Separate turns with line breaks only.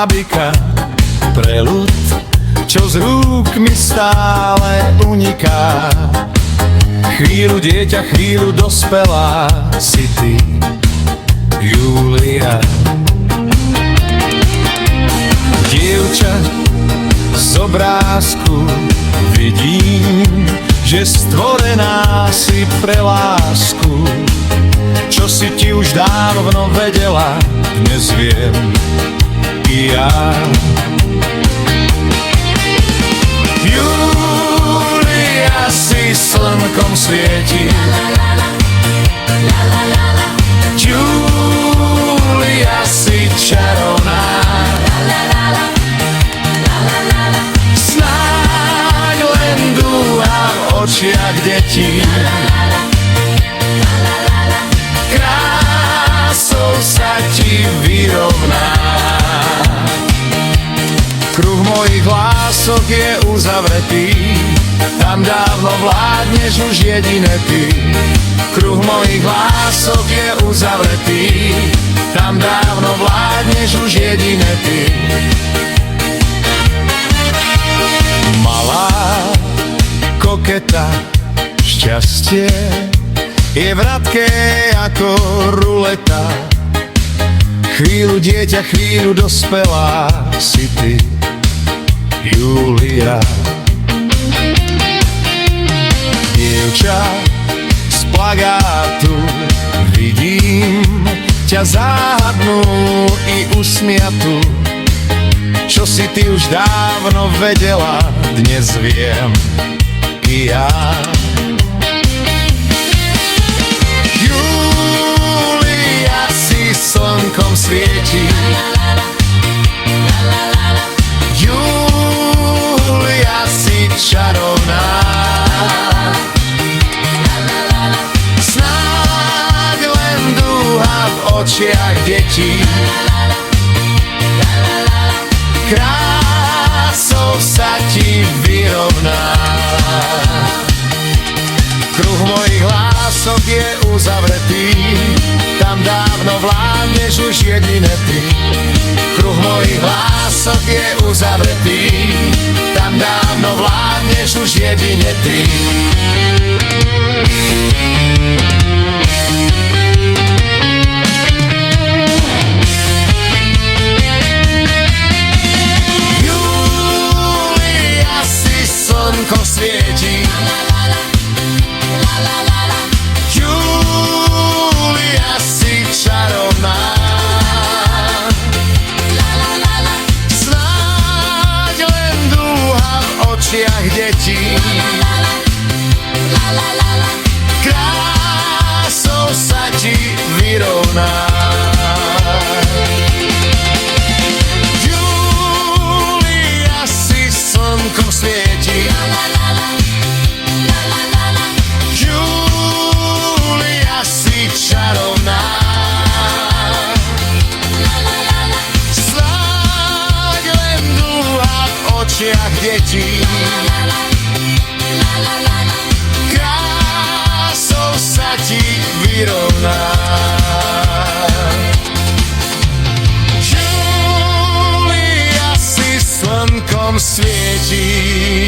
bábika, preľud, čo z rúk mi stále uniká. Chvíľu dieťa, chvíľu dospelá si ty, Júlia. Dievča z obrázku vidím, že stvorená si pre lásku. Čo si ti už dávno vedela, dnes viem i ja. Júlia si slnkom svieti, Júlia si čarovná, snáď len dúha v očiach detí, krásou sa ti vyrovná. Kruh mojich lások je uzavretý, tam dávno vládneš už jedine ty. Kruh mojich lások je uzavretý, tam dávno vládneš už jedine ty. Malá koketa, šťastie je vratké ako ruleta. Chvíľu dieťa, chvíľu dospelá si ty, Júlia. Dievča z plagátu vidím ťa záhadnú i usmiatu. Čo si ty už dávno vedela, dnes viem i ja. Júlia si slnkom svieti, Júlia si čarovná, snáď len dúha v očiach detí, krásou sa ti vyrovná. Kruh mojich lások je uzavretý, tam dávno vládneš už jedine ty. Kruh mojich lások je uzavretý, tam dávno vládneš už jedine ty. Júlia si slnko svieti, Júlia si čarovná, snáď len dúha v očiach detí, krásou sa ti vyrovná. Júlia si slnkom svieti, Júlia si čarovná, snáď len dúha v očiach detí, krásou sa ti vyrovná. Júlia si slnkom svieti.